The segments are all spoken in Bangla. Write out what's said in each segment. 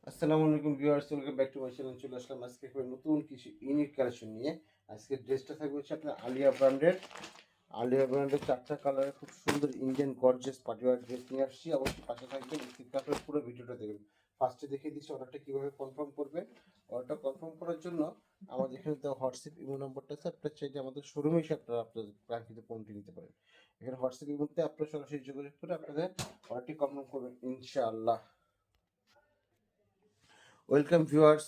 আসসালামু আলাইকুম viewers, welcome back to my channel. চলে আসলাম আজকে একটা নতুন কিছু ইউনিক কালেকশন নিয়ে। আজকে ড্রেসটা থাকবে হচ্ছে আপনার আলিয়া ব্র্যান্ডের চারটা কালারের খুব সুন্দর ইন্ডিয়ান গর্জিয়াস পার্টিওয়ার ড্রেস নিয়ে আসছি। অবশ্যই পাশে থাকবে, স্কিপ আপনার পুরো ভিডিওটা দেখবেন। ফার্স্টে দেখিয়ে দিচ্ছি অর্ডারটা কীভাবে কনফার্ম করবে। অর্ডারটা কনফার্ম করার জন্য আমাদের এখানে দেওয়া হোয়াটসঅ্যাপ ইমো নাম্বারটা আছে, আপনার চাইলে আমাদের শোরুমে এসে আপনারা আপনার কাঙ্ক্ষিত পণ্যটি নিতে পারেন। এখানে হোয়াটসঅ্যাপ ইমোতে আপনারা সরাসরি যোগাযোগ করে আপনাদের অর্ডারটি কনফার্ম করবেন ইনশাআল্লাহ। ওয়েলকাম ভিউয়ার্স,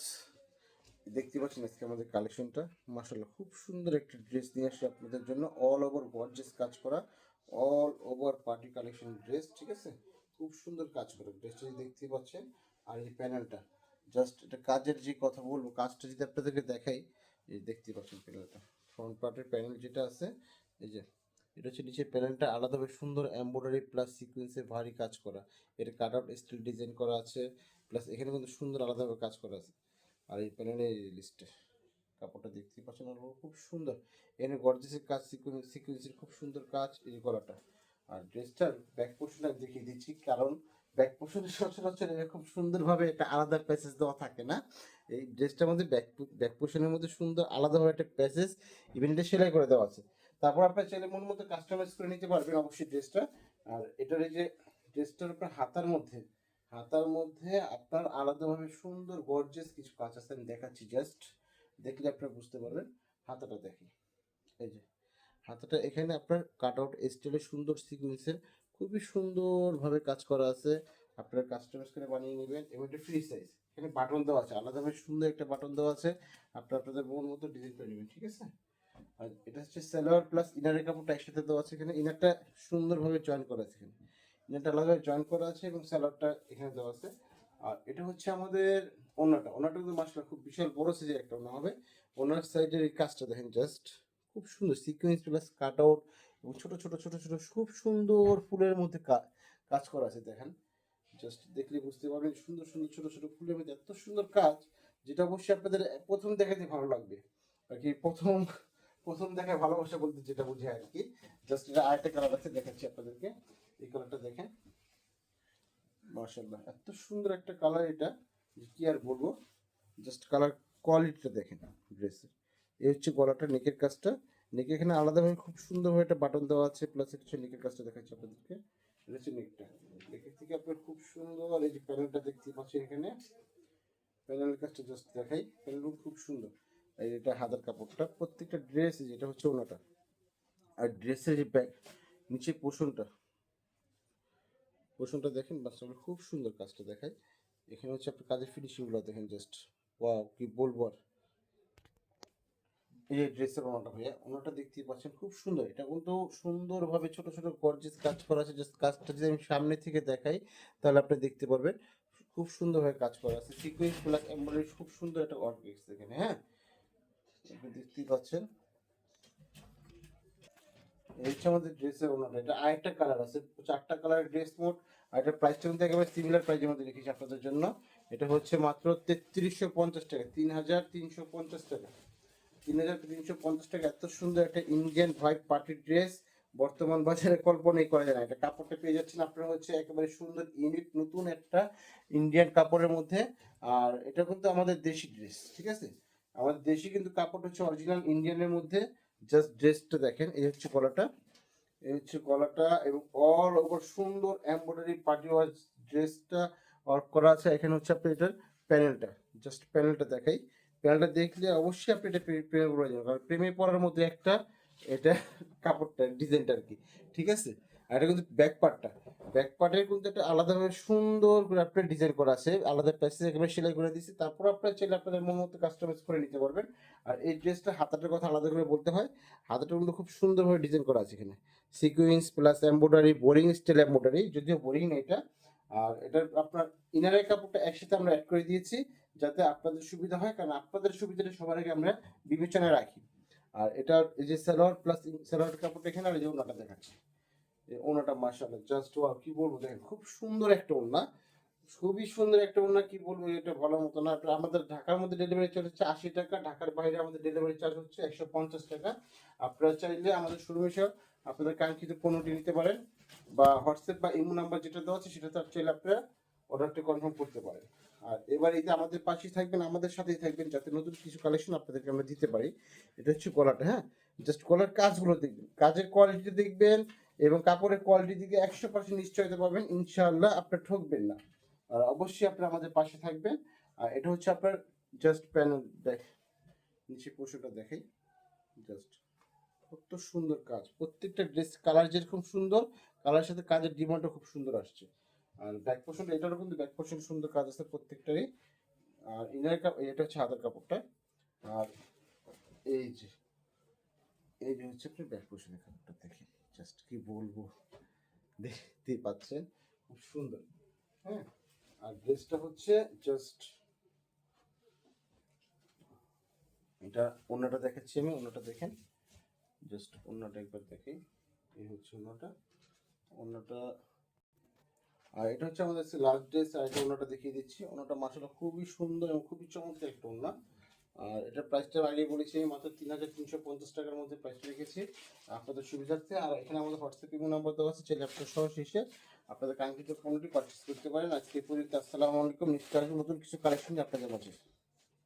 দেখতে পাচ্ছেন আজকে আমাদের কালেকশনটা। মাশাআল্লাহ খুব সুন্দর একটা ড্রেস নিয়ে আসছে আপনাদের জন্য, অল ওভার গর্জিয়াস কাজ করা, all over party collection dress. ঠিক আছে, খুব সুন্দর কাজ করা ড্রেসটা দেখতে পাচ্ছেন। আর এই প্যানেলটা জাস্ট এটা কাজের যে কথা বলবো, কাজটা যদি আপনাদেরকে দেখাই, এই দেখতে পাচ্ছেন প্যানেলটা, ফ্রন্ট পার্টের প্যানেল যেটা আছে, এই যে এটা হচ্ছে নিচের প্যানেলটা আলাদাভাবে সুন্দর এমব্রয়ডারি প্লাস সিকোয়েন্সের ভারী কাজ করা। এটা কাট আউট স্টিল ডিজাইন করা আছে, প্লাস এখানে কিন্তু সুন্দর আলাদাভাবে কাজ করা আছে। আর এই প্যানেলের লিস্টে কাপড়টা দেখতেই পাচ্ছেন, আর খুব সুন্দর। এখানে গর্জিসের কাজ, সিকুয়েন্সের খুব সুন্দর কাজ এই গলাটা। আর ড্রেসটার ব্যাক পোর্শনটা দেখিয়ে দিচ্ছি, কারণ ব্যাক পোর্শনে সচরাচর এরকম সুন্দরভাবে একটা আলাদা প্যাসেজ দেওয়া থাকে না। এই ড্রেসটার মধ্যে ব্যাক পোর্শনের মধ্যে সুন্দর আলাদাভাবে একটা প্যাসেজ ইভেন এটা সেলাই করে দেওয়া আছে। তারপর আপনার চাইলে মন মতো কাস্টমাইজ করে নিতে পারবেন অবশ্যই ড্রেসটা। আর এটার এই যে ড্রেসটার আপনার হাতার মধ্যে আপনার আলাদাভাবে সুন্দর গর্জিয়াস কিছু কাজ আছে, আমি দেখাচ্ছি, জাস্ট দেখলে আপনারা বুঝতে পারবেন। হাতাটা দেখি, এই যে হাতাটা এখানে আপনার কাট আউট স্টাইলে সুন্দর সিকুয়েন্সের খুবই সুন্দরভাবে কাজ করা আছে। আপনারা কাস্টমাইজ করে বানিয়ে নেবেন। এবং এটা ফ্রি সাইজ, এখানে বাটন দেওয়া আছে, আলাদাভাবে সুন্দর একটা বাটন দেওয়া আছে, আপনারা আপনাদের মন মতো ডিজাইন করে নেবেন। ঠিক আছে, আর এটা হচ্ছে সালোয়ার প্লাস ইনারের কাপড়টা একসাথে দেওয়া আছে। এখানে ইনারটা সুন্দরভাবে জয়েন করা আছে, এখানে ইনারটা আলাদা জয়েন করা আছে এবং সালোয়ারটা এখানে দেওয়া আছে। আর এটা হচ্ছে আমাদের ওনাটা কিন্তু মাশাআল্লাহ খুব বিশাল বড় সাইজের একটা ওনা হবে। ওনার সাইডের এই কাজটা দেখেন, জাস্ট খুব সুন্দর সিকোয়েন্স প্লাস কাট আউট এবং ছোট ছোট ছোট ছোট খুব সুন্দর ফুলের মধ্যে কাজ করা আছে। দেখেন, জাস্ট দেখলে বুঝতে পারবেন, সুন্দর সুন্দর ছোট ছোট ফুলের মধ্যে এত সুন্দর কাজ, যেটা অবশ্যই আপনাদের প্রথম দেখাতে ভালো লাগবে আর কি। প্রথম প্রথম দেখায় ভালোবাসা বলতে যেটা বুঝে আর কি। জাস্ট এটা আরেকটা কালার আছে, দেখাচ্ছি আপনাদেরকে। এই কালারটা দেখেন, মাশাআল্লাহ এত সুন্দর একটা কালার এটা, যে কি আর বলবো। জাস্ট কালার কোয়ালিটিটা দেখেন ড্রেসের। এই হচ্ছে গলাটা, নেকের কাজটা। নেকে এখানে আলাদাভাবে খুব সুন্দরভাবে একটা বাটন দেওয়া আছে, প্লাস হচ্ছে নেকের কাজটা দেখাচ্ছি আপনাদেরকে। এটা হচ্ছে নেকটা, নেকের থেকে আপনার খুব সুন্দর এই যে প্যানেলটা দেখতে পাচ্ছেন এখানে। প্যানেলের কাজটা জাস্ট দেখাই, প্যানেলগুলো খুব সুন্দর। আর এটা হাতার কাপড়টা, প্রত্যেকটা ড্রেস যেটা হচ্ছে ওনাটা। আর ড্রেসের যে ব্যাক নিচে পোষণটা দেখেন, বাস্তবে খুব সুন্দর কাজটা দেখায়। এখানে হচ্ছে আপনার কাজের ফিনিশিংগুলো দেখেন, জাস্ট ওয়াও কি বলবো আর। এই যে ড্রেসের ওনাটা ভাইয়া, ওনাটা দেখতেই পাচ্ছেন খুব সুন্দর। এটা কিন্তু সুন্দরভাবে ছোট ছোট গর্জিয়াস কাজ করা আছে। জাস্ট কাজটা যদি আমি সামনে থেকে দেখাই, তাহলে আপনি দেখতে পারবেন খুব সুন্দরভাবে কাজ করা আছে। সিকুয়েন্স প্লাস এমব্রয়ডারি খুব সুন্দর একটা ওয়ার্ক এসেছে এখানে। হ্যাঁ, আপনি দেখতেই পাচ্ছেন। এই হচ্ছে আমাদের ড্রেসের ওনাটা। এটা আরেকটা কালার আছে, চারটা কালারের ড্রেস মোট। আর এটার প্রাইসটা কিন্তু একেবারে সিমিলার প্রাইসের মধ্যে রেখেছি আপনাদের জন্য। এটা হচ্ছে মাত্র 3350 টাকা, 3350 টাকা, 3350 টাকা। এত সুন্দর একটা ইন্ডিয়ান হোয়াইট পার্টি ড্রেস বর্তমান বাজারে কল্পনাই করা যায় না। এটা কাপড়টা পেয়ে যাচ্ছেন আপনারা হচ্ছে একেবারে সুন্দর ইউনিক নতুন একটা ইন্ডিয়ান কাপড়ের মধ্যে। আর এটা কিন্তু আমাদের দেশি ড্রেস। ঠিক আছে, আমাদের দেশি কিন্তু কাপড়টা হচ্ছে অরিজিনাল ইন্ডিয়ানের মধ্যে। জাস্ট ড্রেসটা দেখেন, এই হচ্ছে গলাটা এবং অল ওভার সুন্দর এমব্রয়ডারি পার্টি ওয়ার ড্রেসটা ওয়ার্ক করা আছে। এখানে হচ্ছে আপনি এটার প্যানেলটা, জাস্ট প্যানেলটা দেখাই। প্যানেলটা দেখলে অবশ্যই আপনি এটা প্রেমে পড়ে যাবেন, কারণ প্রেমে পড়ার মধ্যে একটা এটা কাপড়টা ডিজাইনটা আর কি। ঠিক আছে, আর এটা কিন্তু ব্যাক পার্টের কিন্তু একটা আলাদাভাবে সুন্দর করে আপনার ডিজাইন করা আছে, আলাদা প্যাসেজ একেবারে সেলাই করে দিয়েছি। তারপর আপনারা চাইলে আপনাদের মন মতো কাস্টমাইজ করে নিতে পারবেন। আর এই ড্রেসটা হাতাটার কথা আলাদা করে বলতে হয়, হাতাটা কিন্তু খুব সুন্দরভাবে ডিজাইন করা আছে এখানে, sequence plus embroidery, boring style embroidery, যদিও বোরিং না এটা। আর এটার আপনার ইনারের কাপড়টা একসাথে আমরা অ্যাড করে দিয়েছি, যাতে আপনাদের সুবিধা হয়, কারণ আপনাদের সুবিধাটা সবার আগে আমরা বিবেচনায় রাখি। আর এটার এই যে সালোয়ার প্লাস সালোয়ার কাপড়টা এখানে, আর এই যে ওনাটা দেখাচ্ছি, এই ওনাটা মাশাআল্লাহ জাস্ট ওয়াও কি বলবো, দেখেন খুব সুন্দর একটা ওনা, খুবই সুন্দর একটা ওনা। কি বলবো, এটা ভালো মতো না। আমাদের ঢাকার মধ্যে ডেলিভারি চার্জ হচ্ছে 80 টাকা, ঢাকার বাইরে আমাদের ডেলিভারি চার্জ হচ্ছে 150 টাকা। আপনারা চাইলে আমাদের শোরুমে এসে আপনাদের কাঙ্ক্ষিত পণ্যটি নিতে পারেন, বা হোয়াটসঅ্যাপ বা ইমো নাম্বার যেটা দেওয়া আছে সেটা তো চাইলে আপনারা অর্ডারটি কনফার্ম করতে পারেন। আর এবার এই যে আমাদের পাশেই থাকবেন, আমাদের সাথেই থাকবেন, যাতে নতুন কিছু কালেকশন আপনাদেরকে আমরা দিতে পারি। এটা হচ্ছে গলাটা, হ্যাঁ। জাস্ট গলার কাজগুলো দেখবেন, কাজের কোয়ালিটি দেখবেন এবং কাপড়ের কোয়ালিটি দিকে 100% নিশ্চয়তা পাবেন, ইনশাআল্লাহ আপনার ঠকবেন না। আর অবশ্যই আপনারা আমাদের পাশে থাকবেন। আর এটা হচ্ছে আপনার জাস্ট প্যানেল দেখ, নিচে পোশাকটা দেখাই, জাস্ট কত সুন্দর কাজ। প্রত্যেকটা ড্রেস কালার যেরকম সুন্দর, কালারের সাথে কাজের ডিমান্ডও খুব সুন্দর আসছে। আর ব্যাক পোর্শন, এটারও কিন্তু ব্যাক পোর্শন সুন্দর কাজ আছে প্রত্যেকটারই। আর ইনার এটা হচ্ছে হাতার কাপড়টা। আর এই যে হচ্ছে আপনার ব্যাক পোর্শনের কাপড়টা, দেখেন জাস্ট কি বলবো, দেখতেই পাচ্ছেন খুব সুন্দর, হ্যাঁ। আর ড্রেসটা হচ্ছে জাস্ট, এটা অন্যটা দেখাচ্ছি আমি, অন্যটা দেখেন, জাস্ট অন্যটা একবার দেখেই। এই হচ্ছে অন্যটা, অন্যটা। আর এটা হচ্ছে আমাদের লাস্ট ড্রেস। আর এটা অন্যটা দেখিয়ে দিচ্ছি, অন্যটা মাসাল্লাহ খুবই সুন্দর এবং খুবই চমৎকার একটা ওড়না। আর এটার প্রাইসটা আগে বলেছি আমি, মাত্র 3350 টাকার মধ্যে প্রাইসটা রেখেছি আপনাদের সুবিধার্থে। আর এখানে আমাদের হোয়াটসঅ্যাপ ইমো নাম্বার দেওয়া আছে, চাইলে আপনার সরাসরি এসে আপনাদের কাঙ্ক্ষিত পণ্যটি পারচেস করতে পারেন। আজকে পর্যন্ত আসসালামু আলাইকুম, নিশ্চয়ই নতুন কিছু কালেকশন আপনাদের মাঝে।